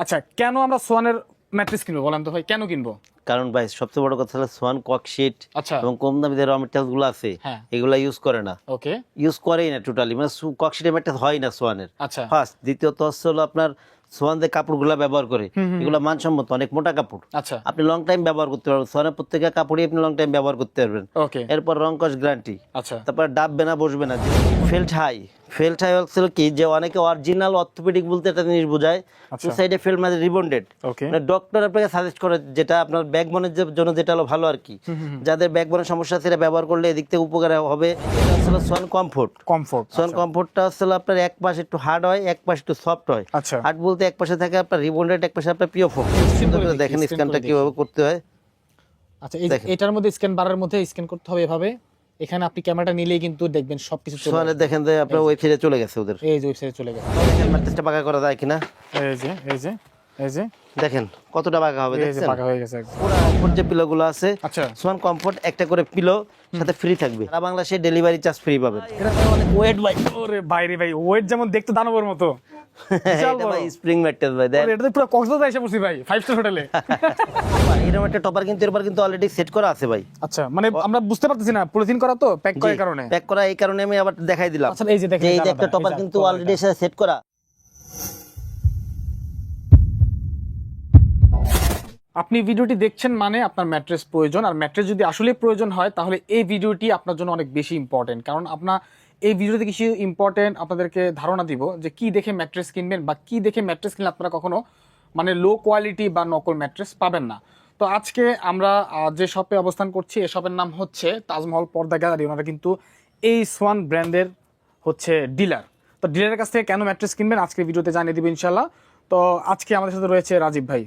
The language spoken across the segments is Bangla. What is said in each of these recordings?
আচ্ছা, কেন আমরা সোয়ানের ম্যাট্রেস কিনবো বলেন তো ভাই, কেন কিনবো? কারণ ভাই সবচেয়ে বড় কথা হলো সোয়ান ককশিট আচ্ছা, এবং কম দামি যে র মেটেরিয়াল গুলো আছে হ্যাঁ, এগুলা ইউজ করে না, ওকে, ইউজ করেই না টোটালি, মানে ককশিটের মেটেরিয়াল হয় না সোয়ানের। আচ্ছা, ফার্স্ট, দ্বিতীয়ত হচ্ছে হলো আপনার সোয়ান যে কাপড়গুলা ব্যবহার করে এগুলো মানসম্মত, অনেক মোটা কাপড়, আচ্ছা, আপনি লং টাইম ব্যবহার করতে পারবেন, সোয়ানের প্রত্যেকটা কাপড়ই আপনি লং টাইম ব্যবহার করতে পারবেন। ওকে, এরপর রং কস গ্যারান্টি, আচ্ছা, তারপর ডাববে না বসবে না। ফেল্ট হাই, ফেল্ট হাই হচ্ছে কি যে অনেকে অরিজিনাল অর্থোপেডিক বলতে একটা জিনিস বোঝায়, টু আচ্ছা, সাইডে ফেল্ট মানে রিবন্ডেড, ওকে, মানে ডক্টর আপনাকে সাজেস্ট করে যেটা আপনার ব্যাকবোনের জন্য যেটা হলো ভালো আর কি, যাদের ব্যাকবোনের সমস্যা আছে এটা ব্যবহার করলে এদিক থেকে উপকার হবে। এটা হচ্ছে সোয়ান কমফোর্ট। কমফোর্ট, সোয়ান কমফোর্টটা হচ্ছে আপনার এক পাশে একটু হার্ড হয়, এক পাশে একটু সফট হয়। আচ্ছা, হার্ড বলতে এক পাশে থাকে আপনার রিবন্ডেড, এক পাশে আপনার পিও ফোম। করে দেখেন দেখি, স্ক্যানটা করে কিভাবে করতে হয়। আচ্ছা, এই যে দেখেন। এটার মধ্যে স্ক্যান বারের মধ্যে স্ক্যান করতে হবে এভাবে। এখানে আপনি ক্যামেরাটা নিলেই কিন্তু দেখবেন সবকিছু চলে সোয়ানের আসবে। দেখেন যে আপনার ওয়েবসাইটে চলে গেছে ওদের, এই যে ওয়েবসাইটে চলে গেছে। দেখেন ম্যাট্রেসটা পাকা করা যায় কিনা, এই যে এই যে এই যে দেখেন কতটা পাকা হবে, এই যে দেখছেন পাকা হয়ে গেছে একদম। পুরো কমফোর্ট যে পিলোগুলো আছে আচ্ছা, সোয়ান কমফোর্ট একটা করে পিলো সাথে ফ্রি থাকবে, সারা বাংলাদেশে ডেলিভারি চার্জ ফ্রি পাবেন। এটা তো অনেক ওয়েট ভাই, ওরে বাইরে ভাই, ওয়েট যেমন দেখতে দানবের মতো, বিশাল এটা বড়। ভাই স্প্রিং ম্যাট্রেস ভাই, দেখ ওরে, এটা তো পুরো কক্সবাজার এসে পড়ছি ভাই, 5 স্টার হোটেলে। এরকম একটা টপার কিন্তু এরপর কিন্তু অলরেডি সেট করা আছে ভাই, আচ্ছা, মানে আমরা বুঝতে পারতেছি না পলিথিন করা তো প্যাক করার কারণে। প্যাক করা এই কারণে আমি আবার দেখাই দিলাম। আচ্ছা, এই যে দেখেন, যে এই যে এটা একটা আলাদা, টপার এই যে কিন্তু টপার অলরেডি এটা। সেট করা। আপনি ভিডিওটি দেখছেন মানে আপনার ম্যাট্রেস প্রয়োজন, আর ম্যাট্রেস যদি আসলে প্রয়োজন হয় তাহলে এই ভিডিওটি আপনার জন্য অনেক বেশি ইম্পর্টেন্ট। কারণ আপনার এই ভিডিওতে কিছু ইম্পর্টেন্ট আপনাদেরকে ধারণা দিব যে কি দেখে ম্যাট্রেস কিনবেন, বা কি দেখে ম্যাট্রেস কিনলে আপনারা কখনো মানে লো কোয়ালিটি বা নকল ম্যাট্রেস পাবেন না। তো আজকে আমরা যে শপে অবস্থান করছি, এই শপের নাম হচ্ছে তাজমহল পর্দা গ্যালারি। ওনারা কিন্তু এই সোয়ান ব্র্যান্ডের হচ্ছে ডিলার। তো ডিলারের কাছ থেকে কেন ম্যাট্রেস কিনবেন আজকে ভিডিওতে জানিয়ে দিব ইনশাল্লাহ। তো আজকে আমাদের সাথে রয়েছে রাজীব ভাই।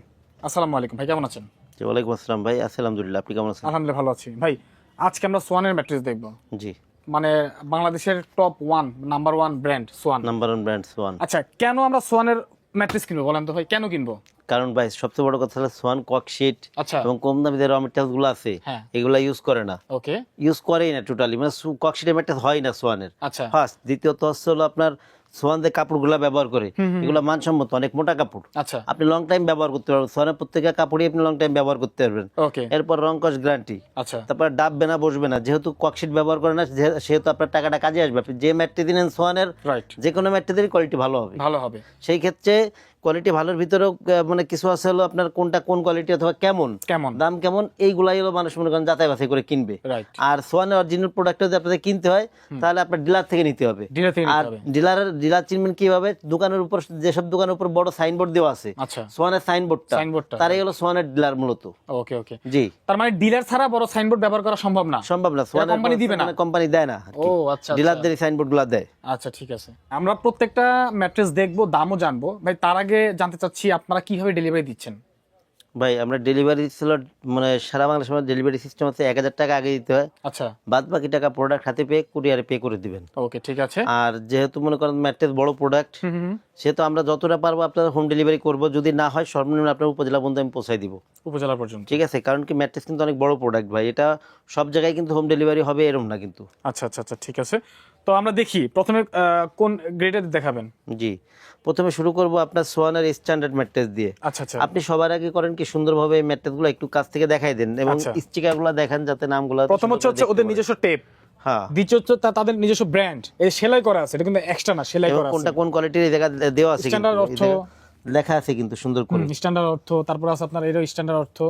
আসসালামু আলাইকুম ভাই, কেমন আছেন? জি ওয়ালাইকুম আসসালাম ভাই, আছি আলহামদুলিল্লাহ, আপনি কেমন আছেন? আলহামদুলিল্লাহ ভালো আছি ভাই। আজকে আমরা সোয়ানের ম্যাট্রেস দেখবো, জি, মানে বাংলাদেশের top 1 number 1 brand Swan. Number one brand Swan. আচ্ছা, কেন আমরা সোয়ানের ম্যাট্রেস কিনবো বলেন তো ভাই, কেন কিনবো? কারণ ভাই সবচেয়ে বড় কথা হলো সোয়ান ককশিট আচ্ছা, এবং কম দামি যে র মেটেরিয়াল গুলো আছে হ্যাঁ, এগুলা ইউজ করে না, ওকে, ইউজ করেই না টোটালি, মানে ককশিটের মেটেরিয়াল হয় না সোয়ানের। আচ্ছা, ফার্স্ট, দ্বিতীয়ত হচ্ছে হলো আপনার সোয়ান যে কাপড়গুলা ব্যবহার করে এগুলো মানসম্মত, অনেক মোটা কাপড়, আচ্ছা, আপনি লং টাইম ব্যবহার করতে পারবেন, সোয়ানের প্রত্যেকটা কাপড়ই আপনি লং টাইম ব্যবহার করতে পারবেন। ওকে, এরপর রং কস গ্যারান্টি, আচ্ছা, তারপর ডাববে না বসবে না, যেহেতু ককশিট ব্যবহার করে না সেহেতু আপনার টাকাটা কাজে আসবে। আপনি যে ম্যাটটি দিলেন সোয়ানের, রাইট, যে কোনো ম্যাটটিদের কোয়ালিটি ভালো হবে। ভালো হবে, সেই ক্ষেত্রে কোয়ালিটি ভালোর ভিতরেও মানে কিছু আছে হলো আপনার কোনটা কোন কোয়ালিটি অথবা কেমন কেমন, দাম কেমন, এইগুলাই হলো মানুষ মনে করেন যাচাই বাছাই করে কিনবে। রাইট, আর সোয়ানের অরিজিনাল প্রোডাক্ট যদি আপনাদের কিনতে হয় তাহলে আপনার ডিলার থেকে নিতে হবে। ডিলার থেকে আর নিতে হবে। ডিলার চিনবেন কিভাবে? দোকানের উপর, যেসব দোকানের উপর বড় সাইনবোর্ড দেওয়া আছে আচ্ছা, সোয়ানের সাইনবোর্ডটা, সাইনবোর্ডটা, তারাই হলো সোয়ানের ডিলার মূলত। ওকে, ওকে। জি, তার মানে ডিলার ছাড়া বড় সাইনবোর্ড ব্যবহার করা সম্ভব না? সম্ভব না, সোয়ানের কোম্পানি দিবে না? কোম্পানি দেয় না, ও আচ্ছা, ডিলারদের সাইনবোর্ড গুলা দেয়। আচ্ছা, ঠিক আছে। আমরা প্রত্যেকটা ম্যাট্রেস দেখবো, দামও জানবো ভাই। তার আগে জানতে চাচ্ছি আপনারা কিভাবে ডেলিভারি দিচ্ছেন? ভাই আমরা ডেলিভারি ছিল, মানে সারা বাংলাদেশ ডেলিভারি সিস্টেম হচ্ছে 1000 টাকা আগে দিতে হয়, আচ্ছা, বাদ বাকি টাকা প্রোডাক্ট হাতে পেয়ে কুরিয়ারে পে করে দিবেন। ওকে, ঠিক আছে। আর যেহেতু মনে করেন ম্যাট্রেস বড় প্রোডাক্ট, সেহেতু আমরা যতটা পারবো আপনার হোম ডেলিভারি করব, যদি না হয় সর্বনিম্ন আপনার উপজেলা পর্যন্ত আমি পৌঁছাই দিব, উপজেলা পর্যন্ত? ঠিক আছে? কারণ কি ম্যাট্রেস কিন্তু অনেক বড় প্রোডাক্ট ভাই, এটা সব জায়গায় কিন্তু হোম ডেলিভারি হবে এরকম না কিন্তু। আচ্ছা, আচ্ছা, আচ্ছা, ঠিক আছে। তো আমরা দেখি প্রথমে কোন গ্রেডের দেখাবেন? জি, প্রথমে শুরু করব আপনার সোয়ানের স্ট্যান্ডার্ড ম্যাট্রেস দিয়ে। আচ্ছা, আচ্ছা, আপনি সবার আগে করেন কি সুন্দরভাবে এই ম্যাট্রেসগুলো একটু কাছ থেকে দেখাই দেন এবং আচ্ছা। স্টিকারগুলো দেখান যাতে নামগুলো প্রথম হচ্ছে ওদের নিজস্ব টেপ, হ্যাঁ, দ্বিতীয় হচ্ছে তাদের নিজস্ব ব্র্যান্ড, এই সেলাই করা আছে, এটা কিন্তু এক্সট্রা না, সেলাই এবং করা আছে। কোনটা কোন কোয়ালিটির এই জায়গা দেওয়া আছে, স্ট্যান্ডার্ড অর্থ লেখা আছে কিন্তু সুন্দর করে। স্ট্যান্ডার্ড অর্থ, তারপর আছে আপনার এরও স্ট্যান্ডার্ড অর্থ।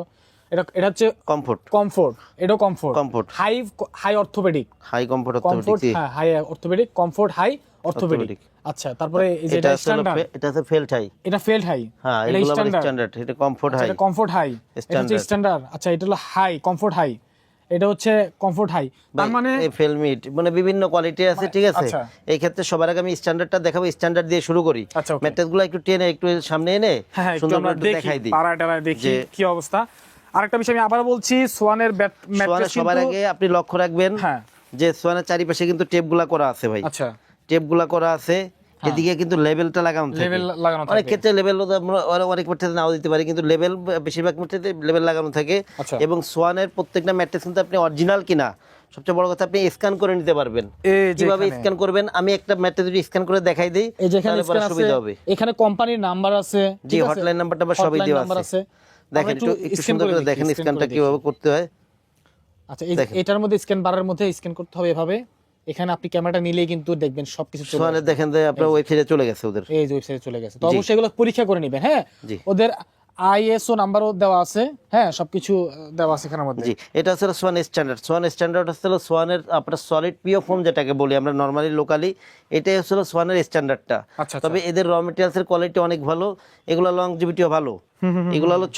এটা হচ্ছে কমফোর্ট, কমফোর্ট, এটাও comfort, comfort, high orthopaedic, high comfort comfort, orthopaedic, হ্যাঁ, high orthopaedic, comfort, high orthopaedic. আচ্ছা, তারপরে এই যে এটা এটা আছে স্ট্যান্ডার্ড, এটা আছে ফেল্ট হাই, এটা ফেল্ড হাই, হ্যাঁ এটা এগুলো আবার স্ট্যান্ডার্ড, স্ট্যান্ডার্ড, এটা কমফোর্ট হাই, এটা কমফোর্ট হাই, এটা হচ্ছে স্ট্যান্ডার্ড। আচ্ছা, এটা হলো হাই, কমফোর্ট হাই, এটা হচ্ছে কমফোর্ট হাই। তার মানে এই ফেলমিট মানে বিভিন্ন কোয়ালিটি আছে, ঠিক আছে? আচ্ছা। এই ক্ষেত্রে সবার আগে আমি স্ট্যান্ডার্ডটা দেখাবো, স্ট্যান্ডার্ড দিয়ে শুরু করি। আচ্ছা, ওকে। ম্যাট্রেসগুলো একটু টেনে একটু সামনে এনে হ্যাঁ, একটু সুন্দর আমরা করে একটু দেখি, দেখাই দিই পাড়াটা দেখি যে- কি অবস্থা। আরেকটা বিষয় আমি আবার বলছি, সোয়ানের ম্যাট্রেস সবার কিন্তু, আগে আপনি লক্ষ্য রাখবেন হ্যাঁ, যে সোয়ানের চারিপাশে কিন্তু টেপগুলা করা আছে ভাই, আচ্ছা, টেপগুলা করা আছে, এদিকে কিন্তু লেভেলটা লাগানো থাকে। লেভেল লাগানো অনেক থাকে। ক্ষেত্রে লেভেল অনেক ম্যাট্রেসে নাও দিতে পারি, কিন্তু লেভেল বেশিরভাগ ম্যাট্রেসে লেভেল লাগানো থাকে। আচ্ছা, এবং সোয়ানের প্রত্যেকটা ম্যাট্রেস কিন্তু আপনি অরিজিনাল কিনা সবচেয়ে বড় কথা আপনি স্ক্যান করে নিতে পারবেন। এই যে কিভাবে এখানে। স্ক্যান করবেন আমি একটা ম্যাট্রেস যদি স্ক্যান করে দেখাই দেই এই যে এখানে তাহলে পরে স্ক্যান আছে, সুবিধা হবে। এখানে কোম্পানির নাম্বার আছে, জি, হটলাইন নাম্বারটা বা সবই দেওয়া আছে। দেখেন একটু সুন্দর করে দেখেন স্ক্যানটা কিভাবে করতে হয়। আচ্ছা, এই এটার মধ্যে স্ক্যান বারের মধ্যে স্ক্যান করতে হবে এভাবে। এখানে আপনি ক্যামেরাটা নিলেই কিন্তু দেখবেন সবকিছু চলে সোয়ানে আসবে। দেখেন যে আপনার ওয়েবসাইটে চলে গেছে ওদের। এই যে ওয়েবসাইটে চলে গেছে, তো অবশ্যই এগুলো পরীক্ষা করে নেবেন। হ্যাঁ, জি। ওদের আইএসও নাম্বারও দেওয়া আছে, হ্যাঁ সবকিছু দেওয়া আছে এখানের মধ্যে। জি, এটা হচ্ছে সোয়ান স্ট্যান্ডার্ড। সোয়ান স্ট্যান্ডার্ড হচ্ছে সোয়ানের আপনার সলিড পিও ফোম যেটাকে বলি আমরা নরমালি লোকালি, এটাই হচ্ছে সোয়ানের স্ট্যান্ডার্ডটা। আচ্ছা, তবে এদের র মেটেরিয়ালস এর কোয়ালিটি অনেক ভালো, এগুলো লংজিভিটিও ভালো। এগুলো হলো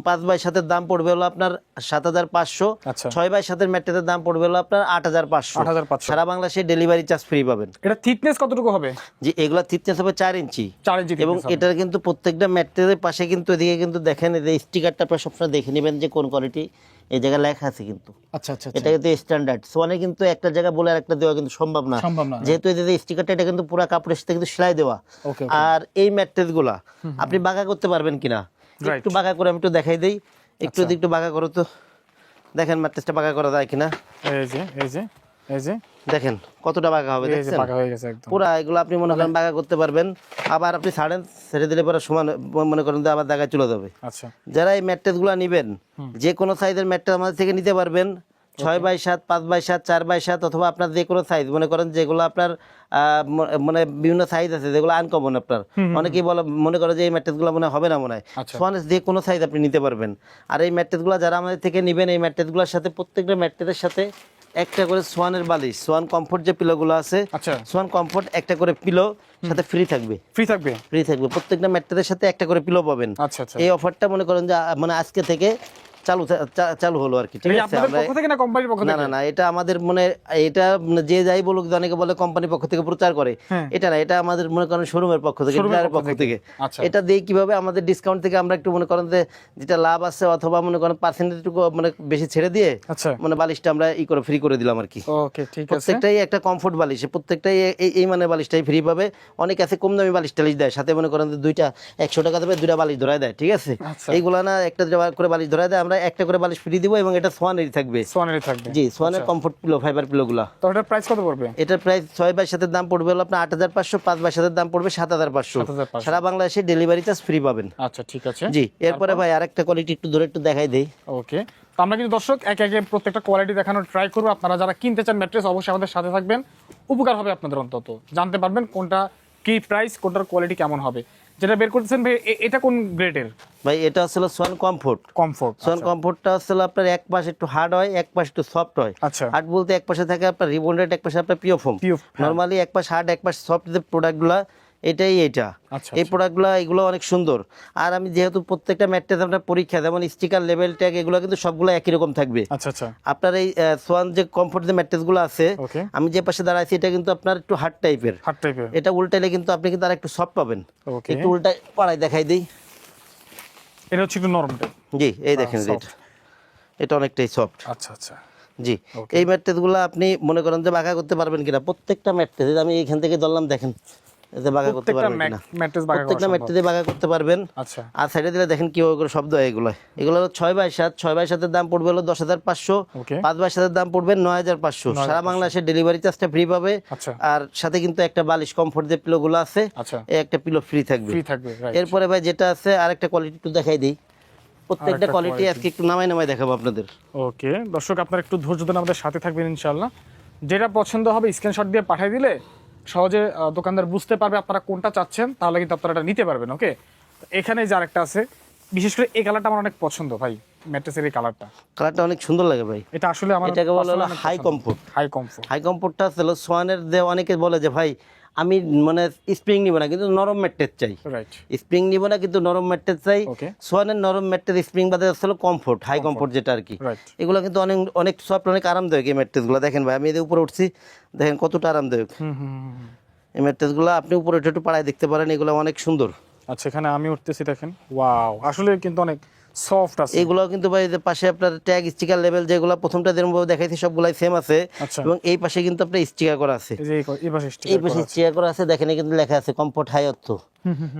5x7 এর দাম পড়বে হলো আপনার 7,500, আচ্ছা। 6x7 এর ম্যাট্রেসের দাম পড়বে হলো আপনার 8,500। 8,500 সারা বাংলাদেশে ডেলিভারি চার্জ ফ্রি পাবেন। এটা থিকনেস কতটুকু হবে? জি, এগুলা থিকনেস হবে 4 ইঞ্চি 4 ইঞ্চি এবং thickness হবে। এটার কিন্তু প্রত্যেকটা ম্যাট্রেসের পাশে কিন্তু এদিকে কিন্তু দেখেন এই যে স্টিকারটা আপনারা সবসময় দেখে নেবেন যে কোন কোয়ালিটি, এই জায়গায় লেখা আছে কিন্তু। আচ্ছা আচ্ছা এটা কিন্তু স্ট্যান্ডার্ড। সোয়ানে কিন্তু একটা জায়গা বলে আরেকটা দেওয়া কিন্তু সম্ভব না, সম্ভব না। যেহেতু এই যে স্টিকারটা এটা কিন্তু পুরো কাপড়ের সাথে কিন্তু সেলাই দেওয়া। ওকে, আর এই ম্যাট্রেস গুলা আপনি বাঁকা করতে পারবেন কিনা Right. একটু বাঁকা করে আমি একটু দেখাই দেই। একটু বাঁকা করো তো, দেখেন ম্যাট্রেসটা বাঁকা করা যায় কিনা। এই যে এই যে এই যে দেখেন কতটা বাঁকা হবে, এই যে দেখছেন পাকা হয়ে গেছে একদম। পুরা। এগুলো আপনি মনে করেন বাঁকা করতে পারবেন, আবার আপনি ছেড়ে দিলে পরে সমান মনে করেন যে আবার জায়গায় চলে যাবে। আচ্ছা, যারা এই ম্যাট্রেস গুলা নিবেন যে কোনো সাইজের ম্যাট্রেস আমাদের থেকে নিতে পারবেন। 6x7, 5x7, 4x7 অথবা আপনার যে কোনো সাইজ মনে করেন যেগুলো আপনার মানে বিভিন্ন সাইজ আছে যেগুলো আনকমন আপনার অনেকেই বলে মনে করে যে এই ম্যাট্রেস গুলো মনে হবে না মনে হয়। আচ্ছা। সোয়ানের যে কোনো সাইজ আপনি নিতে পারবেন। আর এই ম্যাট্রেস গুলো যারা আমাদের থেকে নিবেন এই ম্যাট্রেস গুলোর সাথে প্রত্যেকটা ম্যাট্রেসের সাথে একটা করে সোয়ানের বালিশ, সোয়ান কমফোর্ট যে পিলোগুলো আছে, আচ্ছা। সোয়ান কমফোর্ট একটা করে পিলো সাথে ফ্রি থাকবে। ফ্রি থাকবে। ফ্রি থাকবে, প্রত্যেকটা ম্যাট্রেসের সাথে একটা করে পিলো পাবেন। আচ্ছা আচ্ছা, এই অফারটা মনে করেন যে মানে আজকে থেকে চালু হলো আর কি। ঠিক এটা আছে, আপনাদের আমরা পক্ষ থেকে না কোম্পানির পক্ষ না থেকে? না না, এটা আমাদের মানে এটা যে যাই বলুক, অনেকে বলে কোম্পানির পক্ষ থেকে প্রচার করে, হ্যাঁ। এটা না, এটা আমাদের মনে করেন শোরুমের পক্ষ থেকে, শোরুমের ডিলারের পক্ষ পক্ষ থেকে। আচ্ছা। এটা দিয়ে কিভাবে আমাদের ডিসকাউন্ট থেকে আমরা একটু মনে করেন যে যেটা লাভ আছে অথবা মনে করেন পার্সেন্টেজ মানে বেশি ছেড়ে দিয়ে আচ্ছা, মানে বালিশটা আমরা করে ফ্রি করে দিলাম আর কি। ওকে ঠিক আছে। প্রত্যেকটাই একটা কমফোর্ট বালিশ, প্রত্যেকটাই এই মানে বালিশটাই ফ্রি পাবে। অনেক আছে কম দামি বালিশ টালিশ দেয় সাথে, মনে করেন যে 100 টাকা দেবে 2টা বালিশ ধরায় দেয়। ঠিক আছে, আচ্ছা। এইগুলা না একটা করে বালিশ ধরায় দেয়, আমরা একটা করে বালিশ ফ্রি দিব এবং এটা সোয়ানেরই থাকবে। সোয়ানেরই থাকবে। জি, সোয়ানের কমফোর্ট পিলো, ফাইবার পিলোগুলা। তো এটার প্রাইস কত পড়বে? এটার প্রাইস 6x7 দাম পড়বে হলো আপনার 8,500, 5x7 দাম পড়বে 7,500। 7,500 সারা বাংলাদেশে ডেলিভারি চার্জ ফ্রি পাবেন। আচ্ছা ঠিক আছে। জি, এরপরে ভাই আরেকটা কোয়ালিটি একটু ধরে একটু দেখাই দেই। ওকে, তো আমরা কিন্তু দর্শক একে একে প্রত্যেকটা কোয়ালিটি দেখানোর ট্রাই করবো। আপনারা যারা কিনতে চান ম্যাট্রেস অবশ্যই আমাদের সাথে থাকবেন, উপকার হবে আপনাদের, অন্তত জানতে পারবেন কোনটা কি প্রাইস, কোনটার কোয়ালিটি কেমন হবে। যেটা বের করতেছেন ভাই এটা কোন গ্রেডের? ভাই এটা আসলে সোয়ান কমফোর্ট। কমফোর্ট। সোয়ান কমফোর্টটা আসলে আপনার এক পাশে একটু হার্ড হয়, এক পাশে একটু সফট হয়। আচ্ছা, হার্ড বলতে এক পাশে থাকে আপনার রিবন্ডেড, এক পাশে আপনার পিও ফোম। নরমালি এক পাশে হার্ড এক পাশে সফট যে প্রোডাক্টগুলো এটা আচ্ছা, এই প্রোডাক্টগুলো এগুলো অনেক সুন্দর। আর আমি যেহেতু প্রত্যেকটা ম্যাট্রেস আপনার পরীক্ষা, যেমন স্টিকার, লেভেল ট্যাগ, এগুলো কিন্তু সবগুলো একই রকম থাকবে। আচ্ছা আচ্ছা, আপনার এই সোয়ান যে কমফোর্ট যে ম্যাট্রেসগুলো আছে, ওকে, আমি যে পাশে দাঁড়াইছি এটা কিন্তু আপনার একটু হার্ড টাইপের। হার্ড টাইপের। এটা উল্টাইলে কিন্তু আপনি কিন্তু আর একটু সফট পাবেন। ওকে, একটু উল্টাই পাড়াই দেখাই দিই। এটা হচ্ছে একটু নরম টাইপ। জি, এই দেখেন soft। এটা অনেকটাই সফট। আচ্ছা আচ্ছা, জি, এই ম্যাট্রেসগুলো আপনি মনে করেন যে বাঁকা করতে পারবেন কিনা, প্রত্যেকটা ম্যাট্রেস আমি এইখান থেকে ধরলাম, দেখেন এতে বাঁকা করতে প্রত্যেকটা পারবেন কিনা। ম্যাট্রেস বাঁকা করা প্রত্যেকটা সম্ভব। ম্যাট্রেসে বাঁকা করতে পারবেন। আচ্ছা, আর সাইডে দিলে দেখেন কি করে শব্দ হয় এগুলো। এগুলো হলো 6x7, 6x7 দাম পড়বে হলো 10,500, ওকে, 5x7 দাম পড়বে 9,500। সারা বাংলাদেশে ডেলিভারি চার্জটা ফ্রি পাবে। আচ্ছা, আর সাথে কিন্তু একটা বালিশ কমফোর্ট যে পিলোগুলো আছে, আচ্ছা, এই একটা পিলো ফ্রি থাকবে। ফ্রি থাকবে, রাইট। এরপরে ভাই যেটা আছে আরেকটা কোয়ালিটি একটু দেখাই দিই। প্রত্যেকটা কোয়ালিটি আজকে একটু নামাই দেখাবো আপনাদের। ওকে দর্শক, আপনারা একটু ধৈর্য ধরে আমাদের সাথে থাকবেন ইনশাআল্লাহ। যেটা পছন্দ হবে স্ক্রিনশট দিয়ে পাঠিয়ে দিলে সহজে দোকানদার বুঝতে পারবে আপনারা কোনটা চাচ্ছেন, তাহলে কিন্তু আপনারা এটা নিতে পারবেন। ওকে, এখানে যে আরেকটা আছে, বিশেষ করে এই কালারটা আমার অনেক পছন্দ ভাই, ম্যাট্রেসের এই কালারটা অনেক সুন্দর লাগে ভাই। এটা আসলে আমার এটাকে বলে হলো high comfort. High comfort. High কমফোর্টটা হলো সোয়ানের যে অনেকে বলে যে ভাই আমি মানে স্প্রিং নিব না কিন্তু নরম ম্যাট্রেস চাই, রাইট, স্প্রিং নিব না কিন্তু নরম ম্যাট্রেস চাই। ওকে, সোয়ানের নরম ম্যাট্রেস স্প্রিং বাদে আসলে কমফোর্ট, হাই কমফোর্ট যেটা আর কি, রাইট। এগুলো কিন্তু অনেক অনেক সফট, অনেক আরামদায়ক এই ম্যাট্রেসগুলো। দেখেন ভাই আমি এদের উপরে উঠছি, দেখেন কতটা আরামদায়ক এই ম্যাট্রেসগুলো। আপনি উপরে একটু পাড়ায় দেখতে পারেন, এগুলো অনেক সুন্দর। আচ্ছা, এখানে আমি উঠতেছি, দেখেন, ওয়াও, আসলে কিন্তু অনেক সফট আছে। এগুলো কিন্তু ভাই যে পাশে আপনার ট্যাগ স্টিকার লেভেল যেগুলো প্রথমটা যেরকম দেখাইছি সবগুলাই সেম আছে। আচ্ছা। এবং এই পাশে কিন্তু আপনার স্টিকার করা আছে, এই যে এই পাশে এই স্টিকার পাশে করা আছে। স্টিকার করা আছে, দেখেন কিন্তু লেখা আছে কমফোর্ট হাই অর্থ।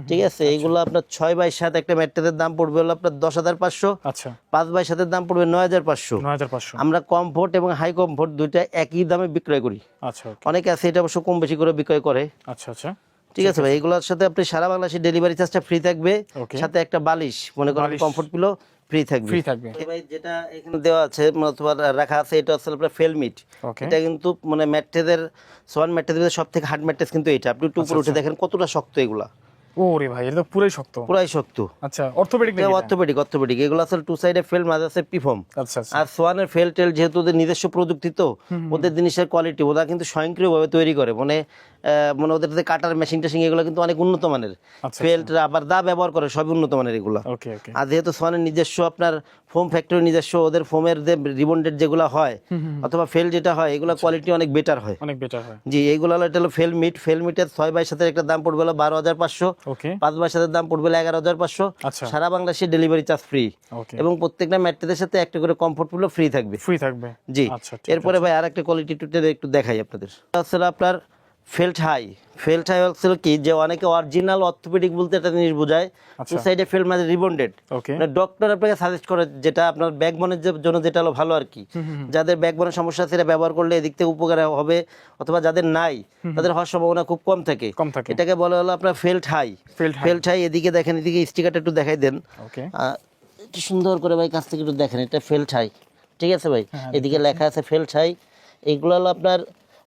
ঠিক আছে, এইগুলো আপনার 6x7 একটা ম্যাট্রেসের দাম পড়বে হলো আপনার 10,500। আচ্ছা, 5x7 এর দাম পড়বে 9,500। 9500। আমরা কমফোর্ট এবং হাই কমফোর্ট দুইটা একই দামে বিক্রয় করি। আচ্ছা, ওকে। অনেকে আছে এটা অবশ্য কম বেশি করে বিক্রয় করে। আচ্ছা, আচ্ছা। ঠিক আছে ভাই, এগুলোর সাথে আপনি সারা বাংলাদেশে ডেলিভারি চার্জটা ফ্রি থাকবে, Okay. সাথে একটা বালিশ মনে করেন বালিশ। কমফোর্ট পিলো ফ্রি থাকবে। ফ্রি থাকবে। এই ভাই যেটা এখানে দেওয়া আছে অথবা রাখা আছে এটা হচ্ছে আপনার ফেলমিট। ওকে। এটা কিন্তু মানে ম্যাট্রেসের সোয়ান ম্যাট্রেসের সব থেকে হার্ড ম্যাট্রেস কিন্তু এটা। আপনি একটু উপরে উঠে দেখেন কতটা শক্ত এগুলা, ওরে ভাই, এটা তো পুরাই শক্ত। পুরাই শক্ত। আচ্ছা, অর্থোপেডিক নাকি এটা? অর্থোপেডিক এগুলো আসলে টু সাইডে ফেল, মাঝে আছে পিফর্ম। আচ্ছা, আচ্ছা। আর সোয়ানের ফেল টেল যেহেতু ওদের নিজস্ব প্রযুক্তি, তো ওদের জিনিসের কোয়ালিটি ওরা কিন্তু স্বয়ংক্রিয়ভাবে তৈরি করে, মানে ওদের যে কাটার মেশিন টেশিং এগুলো কিন্তু অনেক উন্নত মানের। আচ্ছা, ফেল আবার দা ব্যবহার করে, সবই উন্নত মানের এগুলা। ওকে, ওকে। আর যেহেতু সোয়ানের নিজস্ব আপনার ফোম ফ্যাক্টরি নিজস্ব, ওদের ফোমের যে রিবন্ডেড যেগুলো হয় অথবা ফেল যেটা হয় এগুলো কোয়ালিটি অনেক বেটার হয়। অনেক বেটার হয়। জি, এইগুলো হলো এটা হলো ফেলমিটের 6x7 একটা দাম পড়বে হলো 12,500। ওকে, 5x7 দাম পড়বে 11,500। আচ্ছা। সারা বাংলাদেশে ডেলিভারি চার্জ ফ্রি, ওকে। এবং প্রত্যেকটা ম্যাট্রেসের সাথে একটা করে কমফোর্ট পিলো ফ্রি থাকবে। ফ্রি থাকবে। জি। আচ্ছা, ঠিক এরপরে ভাই আরেকটা কোয়ালিটি একটু দেখাই আপনাদের। এটা হচ্ছে আপনার ফেল্ট হাই হচ্ছে কি, যে অনেকে অরিজিনাল অর্থোপেডিক বলতে একটা জিনিস বোঝায়, টু সাইডে ফেল্ট মানে রিবন্ডেড। ওকে। মানে ডক্টর আপনাকে সাজেস্ট করে যেটা আপনার ব্যাকবোনের জন্য যেটা হলো ভালো আর কি। যাদের ব্যাকবোনের সমস্যা আছে এটা ব্যবহার করলে এদিক থেকে উপকার হবে, অথবা যাদের নাই তাদের হওয়ার সম্ভাবনা খুব কম থাকে। কম থাকে। এটাকে বলা হলো আপনার ফেল্ট হাই। ফেল্ট হাই এদিকে দেখেন, এদিকে স্টিকারটা একটু দেখাই দেন। ওকে। একটু সুন্দর করে ভাই কাছ থেকে একটু দেখেন, এটা ফেল্ট হাই। ঠিক আছে ভাই, এদিকে লেখা আছে ফেল্ট হাই। এইগুলো হলো আপনার